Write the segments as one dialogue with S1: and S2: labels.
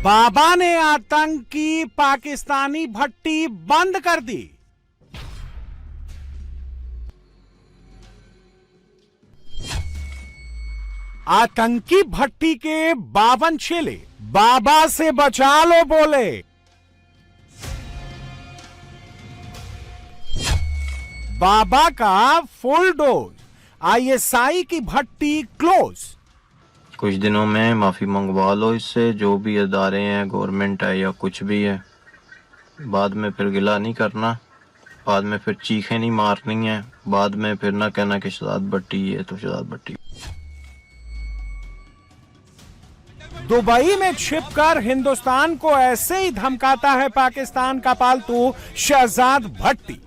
S1: बाबा ने आतंकी पाकिस्तानी भट्टी बंद कर दी। आतंकी भट्टी के 52 चेले बाबा से बचा लो बोले। बाबा का फुल डोज, आईएसआई की भट्टी क्लोज।
S2: कुछ दिनों में माफ़ी मंगवा लो इससे, जो भी अदारे हैं, गवर्नमेंट है या कुछ भी है। बाद में फिर गिला नहीं करना, बाद में फिर चीखें नहीं मारनी है, बाद में फिर ना कहना कि शहजाद भट्टी है तो शहजाद भट्टी।
S1: दुबई में छिपकर हिंदुस्तान को ऐसे ही धमकाता है पाकिस्तान का पालतू शहजाद भट्टी।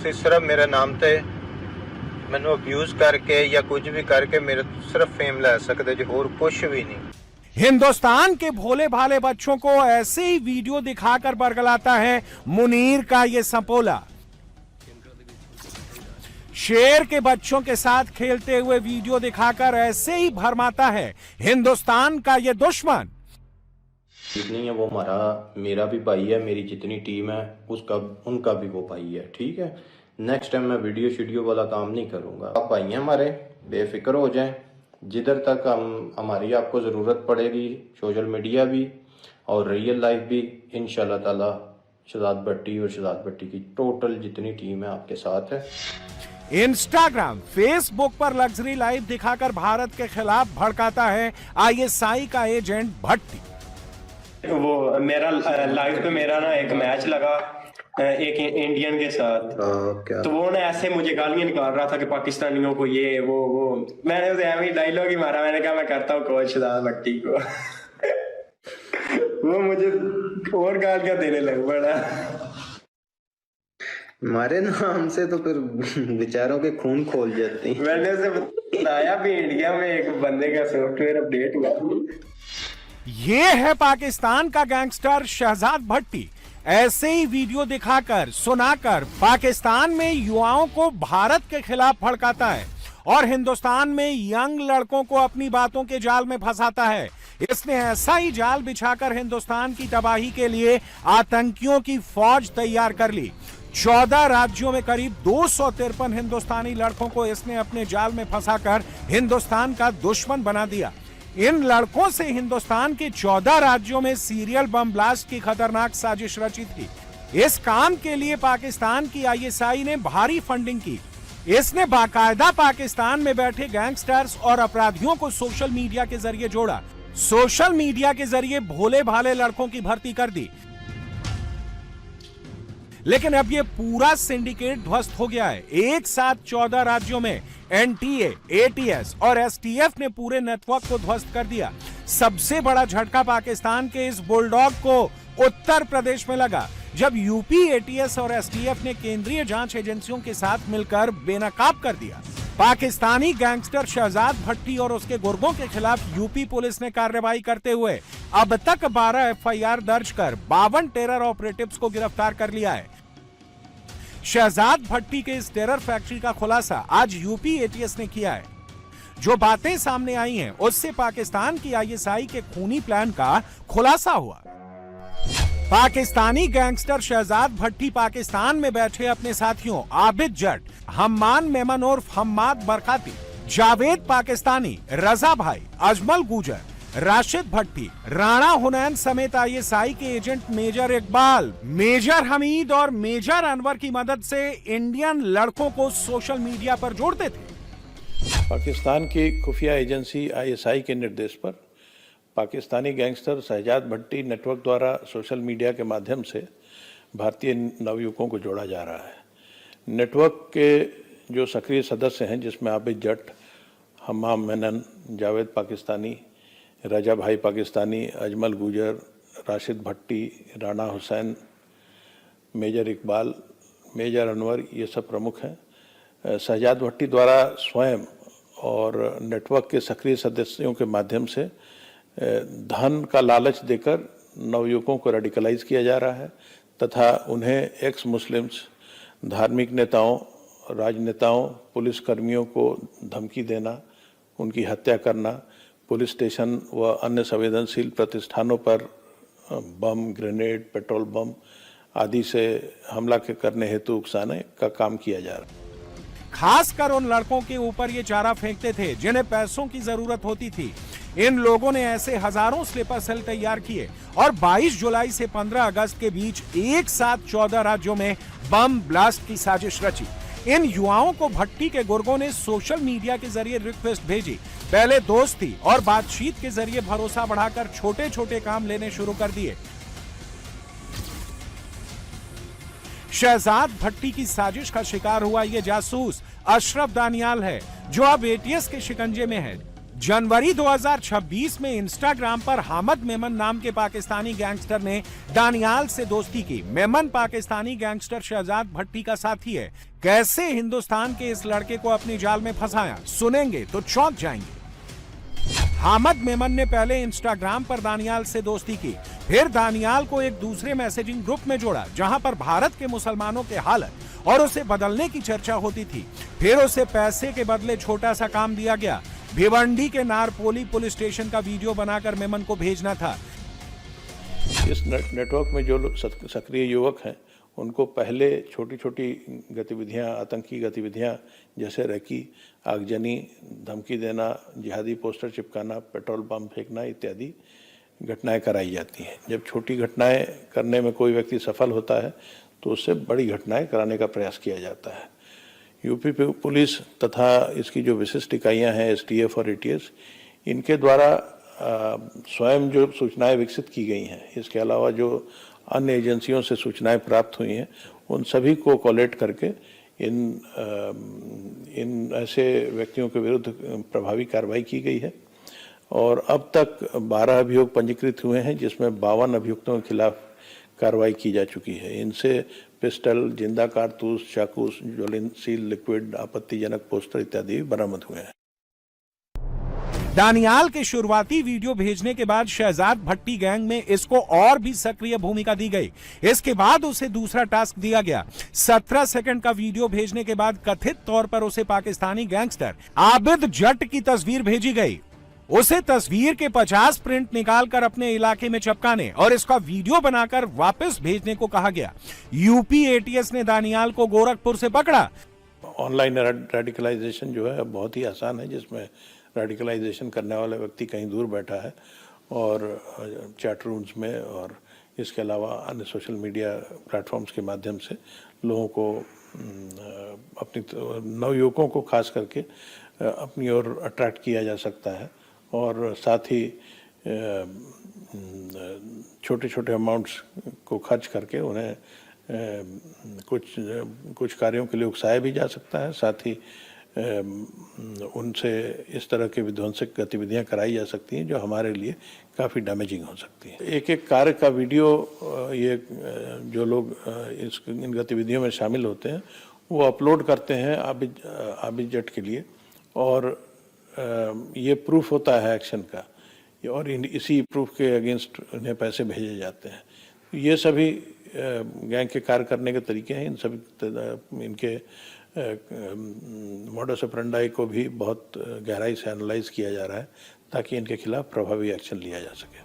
S2: सिर्फ मेरे नाम थे मैंने अब्यूज करके या कुछ भी करके मेरे सिर्फ फेम ले सकते जो और कुछ भी नहीं।
S1: हिंदुस्तान के भोले भाले बच्चों को ऐसे ही वीडियो दिखाकर बरगलाता है मुनीर का ये सपोला। शेर के बच्चों के साथ खेलते हुए वीडियो दिखाकर ऐसे ही भरमाता है हिंदुस्तान का ये दुश्मन।
S2: नहीं है वो मेरा भी भाई है, मेरी जितनी टीम है उसका उनका भी वो भाई है, ठीक है। नेक्स्ट टाइम मैं वीडियो वाला काम नहीं करूंगा। आप भाई हैं हमारे, बेफिक्र हो जाएं। जिधर तक हमारी आपको ज़रूरत पड़ेगी, सोशल मीडिया भी और रियल लाइफ भी, इंशाल्लाह ताला शहजाद भट्टी और शहजाद भट्टी की टोटल जितनी टीम है आपके साथ है।
S1: इंस्टाग्राम, फेसबुक पर लग्जरी लाइफ दिखाकर भारत के खिलाफ भड़काता है आईएसआई का एजेंट भट्टी।
S3: वो मेरा लाइव पे मेरा ना एक मैच लगा एक इंडियन के साथ, तो वो ना ऐसे मुझे गालियां निकाल रहा था कि पाकिस्तानियों को ये वो मैंने उसे ऐसे ही डायलॉग ही मारा। मैंने कहा मैं करता हूँ कोच शहजाद भट्टी को। वो मुझे और गालियां देने लग पड़ा।
S2: हमारे नाम से तो फिर बेचारों के खून खोल जाते हैं।
S3: मैंने उसे बताया भी इंडिया में एक बंदे का सॉफ्टवेयर अपडेट हुआ।
S1: ये है पाकिस्तान का गैंगस्टर शहजाद भट्टी। ऐसे ही वीडियो दिखाकर सुनाकर पाकिस्तान में युवाओं को भारत के खिलाफ भड़काता है और हिंदुस्तान में यंग लड़कों को अपनी बातों के जाल में फंसाता है। इसने ऐसा ही जाल बिछाकर हिंदुस्तान की तबाही के लिए आतंकियों की फौज तैयार कर ली। 14 राज्यों में करीब 253 हिंदुस्तानी लड़कों को इसने अपने जाल में फंसाकर हिंदुस्तान का दुश्मन बना दिया। इन लड़कों से हिंदुस्तान के 14 राज्यों में सीरियल बम ब्लास्ट की खतरनाक साजिश रची थी। इस काम के लिए पाकिस्तान की आईएसआई ने भारी फंडिंग की। इसने बाकायदा पाकिस्तान में बैठे गैंगस्टर्स और अपराधियों को सोशल मीडिया के जरिए जोड़ा। सोशल मीडिया के जरिए भोले भाले लड़कों की भर्ती कर दी। लेकिन अब ये पूरा सिंडिकेट ध्वस्त हो गया है। एक साथ 14 राज्यों में एनटीए, एटीएस और एसटीएफ ने पूरे नेटवर्क को ध्वस्त कर दिया। सबसे बड़ा झटका पाकिस्तान के इस बुलडॉग को उत्तर प्रदेश में लगा, जब यूपी एटीएस और एसटीएफ ने केंद्रीय जांच एजेंसियों के साथ मिलकर बेनकाब कर दिया। पाकिस्तानी गैंगस्टर शहजाद भट्टी और उसके गुर्गों के खिलाफ यूपी पुलिस ने कार्रवाई करते हुए अब तक 12 एफआईआर दर्ज कर 52 टेरर ऑपरेटिव्स को गिरफ्तार कर लिया है। शहजाद भट्टी के इस टेरर फैक्ट्री का खुलासा आज यूपी एटीएस ने किया है। जो बातें सामने आई हैं, उससे पाकिस्तान की आईएसआई के खूनी प्लान का खुलासा हुआ। पाकिस्तानी गैंगस्टर शहजाद भट्टी पाकिस्तान में बैठे अपने साथियों आबिद जट, हम्मान मेमन उर्फ हम्माद बरकाती, जावेद पाकिस्तानी, रजा भाई, अजमल गुजर, राशिद भट्टी, राणा हुनैन समेत आईएसआई के agent major Iqbal, major Hamid और मेजर अनवर की मदद से इंडियन लड़कों को सोशल मीडिया पर जोड़ते थे।
S4: पाकिस्तान की खुफिया एजेंसी आईएसआई के निर्देश पर पाकिस्तानी गैंगस्टर शहजाद भट्टी नेटवर्क द्वारा सोशल मीडिया के माध्यम से भारतीय नवयुवकों को जोड़ा जा रहा है। नेटवर्क के जो सक्रिय सदस्य हैं, जिसमें आबिद जट, हम्माम मेनन, जावेद पाकिस्तानी, रजा भाई पाकिस्तानी, अजमल गुजर, राशिद भट्टी, राणा हुसैन, मेजर इकबाल, मेजर अनवर, ये सब प्रमुख हैं। शहजाद भट्टी द्वारा स्वयं और नेटवर्क के सक्रिय सदस्यों के माध्यम से धन का लालच देकर नवयुवकों को रेडिकलाइज किया जा रहा है तथा उन्हें एक्स मुस्लिम्स, धार्मिक नेताओं, राजनेताओं, पुलिसकर्मियों को धमकी देना, उनकी हत्या करना, पुलिस स्टेशन व अन्य संवेदनशील प्रतिष्ठानों पर बम, ग्रेनेड, पेट्रोल बम आदि से हमला करने हेतु उकसाने का काम किया जा रहा है।
S1: खासकर उन लड़कों के ऊपर ये चारा फेंकते थे जिन्हें पैसों की जरूरत होती थी। इन लोगों ने ऐसे हजारों स्लीपर सेल तैयार किए और 22 जुलाई से 15 अगस्त के बीच एक साथ 14 राज्यों में बम ब्लास्ट की साजिश रची। इन युवाओं को भट्टी के गुर्गों ने सोशल मीडिया के जरिए रिक्वेस्ट भेजी। पहले दोस्ती और बातचीत के जरिए भरोसा बढ़ाकर छोटे छोटे काम लेने शुरू कर दिए। शहजाद भट्टी की साजिश का शिकार हुआ ये जासूस अशरफ दानियाल है, जो अब एटीएस के शिकंजे में है। जनवरी 2026 में इंस्टाग्राम पर हामिद मेमन नाम के पाकिस्तानी गैंगस्टर ने दानियाल से दोस्ती की। मेमन पाकिस्तानी गैंगस्टर शहजाद भट्टी का साथी है। कैसे हिंदुस्तान के इस लड़के को अपनी जाल में फंसाया, सुनेंगे तो चौंक जाएंगे। हामिद मेमन ने पहले इंस्टाग्राम पर दानियाल से दोस्ती की, फिर दानियाल को एक दूसरे मैसेजिंग ग्रुप में जोड़ा जहां पर भारत के मुसलमानों के हालत और उसे बदलने की चर्चा होती थी। फिर उसे पैसे के बदले छोटा सा काम दिया गया, भिवंडी के नारपोली पुलिस स्टेशन का वीडियो बनाकर मेमन को भेजना था।
S4: इस नेटवर्क में जो सक्रिय युवक हैं उनको पहले छोटी छोटी गतिविधियां, आतंकी गतिविधियां जैसे रैकी, आगजनी, धमकी देना, जिहादी पोस्टर चिपकाना, पेट्रोल बम फेंकना इत्यादि घटनाएं कराई जाती हैं। जब छोटी घटनाएं करने में कोई व्यक्ति सफल होता है तो उससे बड़ी घटनाएं कराने का प्रयास किया जाता है। यूपी पुलिस तथा इसकी जो विशिष्ट इकाइयां हैं एसटीएफ और एटीएस, इनके द्वारा स्वयं जो सूचनाएं विकसित की गई हैं, इसके अलावा जो अन्य एजेंसियों से सूचनाएं प्राप्त हुई हैं, उन सभी को कोलेक्ट करके इन ऐसे व्यक्तियों के विरुद्ध प्रभावी कार्रवाई की गई है। और अब तक 12 अभियोग पंजीकृत हुए हैं, जिसमें 52 अभियुक्तों के खिलाफ कार्रवाई की जा चुकी है। इनसे पिस्टल, जिंदा कारतूस, चाकू, ज्वलनशील लिक्विड, आपत्तिजनक पोस्टर इत्यादि बरामद हुए हैं।
S1: दानियाल के शुरुआती वीडियो भेजने के बाद शहजाद भट्टी गैंग में इसको और भी सक्रिय भूमिका दी गई। इसके बाद उसे दूसरा टास्क दिया गया। 17 सेकंड का वीडियो भेजने के बाद कथित तौर पर उसे पाकिस्तानी गैंगस्टर आबिद जट की तस्वीर भेजी गई। उसे तस्वीर के 50 प्रिंट निकालकर अपने इलाके में चिपकाने और इसका वीडियो बनाकर वापस भेजने को कहा गया। यूपी एटीएस ने दानियाल को गोरखपुर से पकड़ा।
S4: ऑनलाइन रेडिकलाइजेशन जो है बहुत ही आसान है, जिसमें रेडिकलाइजेशन करने वाला व्यक्ति कहीं दूर बैठा है और चैट रूम्स में और इसके अलावा अन्य सोशल मीडिया प्लेटफॉर्म्स के माध्यम से लोगों को, अपनी नवयुवकों को खास करके अपनी ओर अट्रैक्ट किया जा सकता है। और साथ ही छोटे छोटे अमाउंट्स को खर्च करके उन्हें कुछ कार्यों के लिए उकसाया भी जा सकता है। साथ ही उनसे इस तरह के विध्वंसक गतिविधियां कराई जा सकती हैं जो हमारे लिए काफ़ी डैमेजिंग हो सकती हैं। एक एक कार्य का वीडियो ये जो लोग इन गतिविधियों में शामिल होते हैं वो अपलोड करते हैं आबिद जट के लिए, और ये प्रूफ होता है एक्शन का, और इसी प्रूफ के अगेंस्ट उन्हें पैसे भेजे जाते हैं। ये सभी गैंग के कार्य करने के तरीके हैं। इन सभी इनके मॉडस ऑपरेंडाई को भी बहुत गहराई से एनालाइज किया जा रहा है ताकि इनके खिलाफ प्रभावी एक्शन लिया जा सके।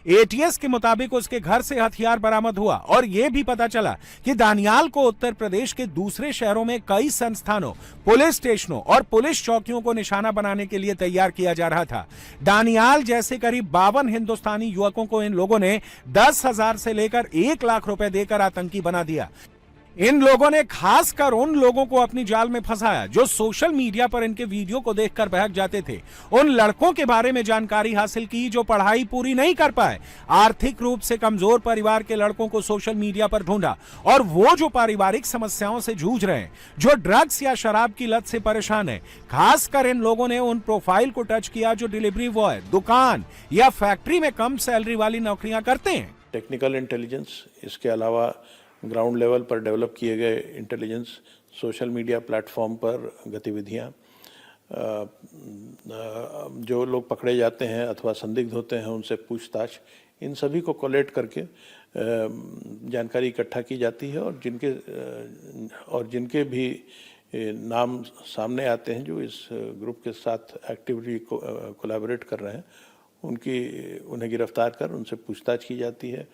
S1: एटीएस के मुताबिक उसके घर से हथियार बरामद हुआ और यह भी पता चला कि दानियाल को उत्तर प्रदेश के दूसरे शहरों में कई संस्थानों, पुलिस स्टेशनों और पुलिस चौकियों को निशाना बनाने के लिए तैयार किया जा रहा था। दानियाल जैसे करीब 52 हिंदुस्तानी युवकों को इन लोगों ने 10,000 से लेकर 1 लाख रुपए देकर आतंकी बना दिया। इन लोगों ने खासकर उन लोगों को अपनी जाल में फंसाया जो सोशल मीडिया पर इनके वीडियो को देखकर बहक जाते थे। उन लड़कों के बारे में जानकारी हासिल की जो पढ़ाई पूरी नहीं कर पाए, आर्थिक रूप से कमजोर परिवार के लड़कों को सोशल मीडिया पर ढूंढा, और वो जो पारिवारिक समस्याओं से जूझ रहे हैं, जो ड्रग्स या शराब की लत से परेशान है। खासकर इन लोगों ने उन प्रोफाइल को टच किया जो डिलीवरी बॉय, दुकान या फैक्ट्री में कम सैलरी वाली नौकरियां करते हैं।
S4: टेक्निकल इंटेलिजेंस, इसके अलावा ग्राउंड लेवल पर डेवलप किए गए इंटेलिजेंस, सोशल मीडिया प्लेटफॉर्म पर गतिविधियां, जो लोग पकड़े जाते हैं अथवा संदिग्ध होते हैं उनसे पूछताछ, इन सभी को कोलेक्ट करके जानकारी इकट्ठा की जाती है, और जिनके भी नाम सामने आते हैं जो इस ग्रुप के साथ एक्टिवली कोलैबोरेट कर रहे हैं, उन्हें गिरफ्तार कर उनसे पूछताछ की जाती है।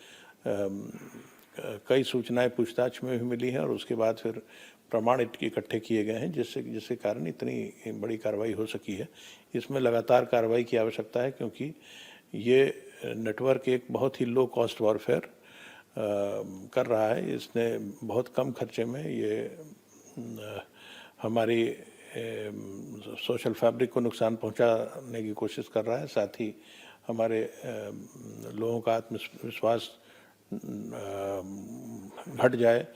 S4: कई सूचनाएं पूछताछ में भी मिली हैं और उसके बाद फिर प्रमाण इकट्ठे किए गए हैं, जिसके कारण इतनी बड़ी कार्रवाई हो सकी है। इसमें लगातार कार्रवाई की आवश्यकता है, क्योंकि ये नेटवर्क एक बहुत ही लो कॉस्ट वॉरफेयर कर रहा है। इसने बहुत कम खर्चे में ये हमारी सोशल फैब्रिक को नुकसान पहुंचाने की कोशिश कर रहा है। साथ ही हमारे लोगों का आत्मविश्वास घट जाए,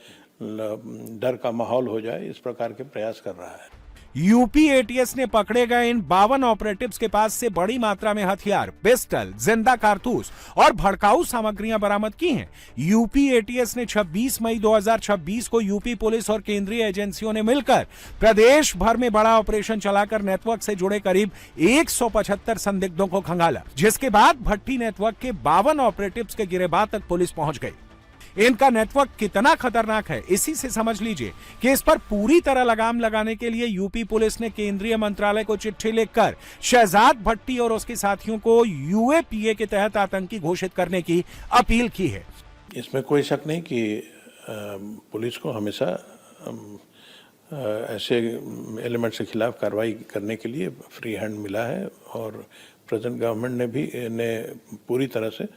S4: डर का माहौल हो जाए, इस प्रकार के प्रयास कर रहा है।
S1: यूपी एटीएस ने पकड़े गए इन 52 ऑपरेटिव्स के पास से बड़ी मात्रा में हथियार, पिस्टल, जिंदा कारतूस और भड़काऊ सामग्रियां बरामद की हैं। यूपी एटीएस ने 26 मई 2026 को यूपी पुलिस और केंद्रीय एजेंसियों ने मिलकर प्रदेश भर में बड़ा ऑपरेशन चलाकर नेटवर्क से जुड़े करीब 175 संदिग्धों को खंगाला, जिसके बाद भट्टी नेटवर्क के 52 ऑपरेटिव्स के गिरेबान तक पुलिस पहुंच गई। इनका नेटवर्क कितना खतरनाक है, इसी से समझ लीजिए कि इस पर पूरी तरह लगाम लगाने के लिए यूपी पुलिस ने केंद्रीय मंत्रालय को चिट्ठी लिखकर शहजाद भट्टी और उसके साथियों को यूएपीए के तहत आतंकी घोषित करने की अपील की है।
S4: इसमें कोई शक नहीं कि पुलिस को हमेशा ऐसे एलिमेंट्स के खिलाफ कार्रवाई करने के लिए फ्री हैंड मिला है, और प्रेजेंट गवर्नमेंट ने पूरी तरह से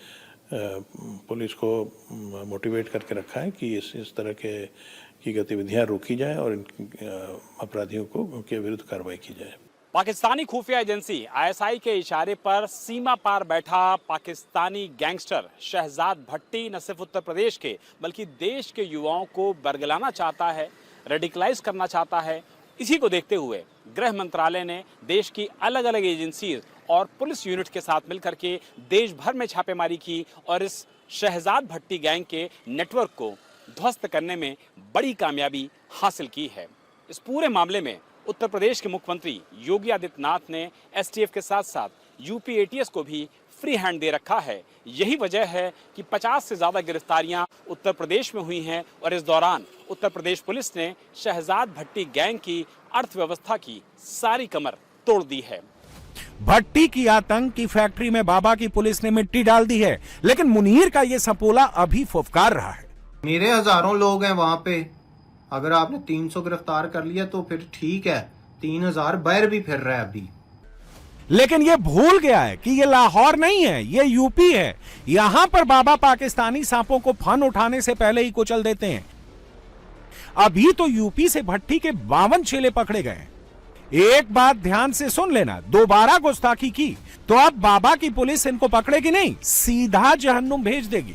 S4: पुलिस को मोटिवेट करके रखा है कि इस तरह की गतिविधियां रोकी जाए और इन अपराधियों को उनके विरुद्ध कार्रवाई की जाए।
S5: पाकिस्तानी खुफिया एजेंसी आईएसआई के इशारे पर सीमा पार बैठा पाकिस्तानी गैंगस्टर शहजाद भट्टी न सिर्फ उत्तर प्रदेश के बल्कि देश के युवाओं को बरगलाना चाहता है, रेडिकलाइज करना चाहता है। इसी को देखते हुए गृह मंत्रालय ने देश की अलग अलग एजेंसी और पुलिस यूनिट के साथ मिलकर के देश भर में छापेमारी की और इस शहजाद भट्टी गैंग के नेटवर्क को ध्वस्त करने में बड़ी कामयाबी हासिल की है। इस पूरे मामले में उत्तर प्रदेश के मुख्यमंत्री योगी आदित्यनाथ ने एसटीएफ के साथ साथ यूपी एटीएस को भी फ्री हैंड दे रखा है। यही वजह है कि 50 से ज्यादा गिरफ्तारियां उत्तर प्रदेश में हुई हैं और इस दौरान उत्तर प्रदेश पुलिस ने शहजाद भट्टी गैंग की अर्थव्यवस्था की सारी कमर तोड़ दी है।
S1: भट्टी की आतंक की फैक्ट्री में बाबा की पुलिस ने मिट्टी डाल दी है, लेकिन मुनीर का ये सपोला अभी फुफकार रहा है।
S2: मेरे हजारों लोग हैं वहां पे, अगर आपने 300 गिरफ्तार कर लिया तो फिर ठीक है, 3000 बाहर भी फिर रहा है अभी।
S1: लेकिन ये भूल गया है कि ये लाहौर नहीं है, ये यूपी है। यहां पर बाबा पाकिस्तानी सांपों को फन उठाने से पहले ही कुचल देते हैं। अभी तो यूपी से भट्टी के 52 चेले पकड़े गए। एक बात ध्यान से सुन लेना, दोबारा गुस्ताखी की तो अब बाबा की पुलिस इनको पकड़ेगी नहीं, सीधा जहन्नुम भेज देगी।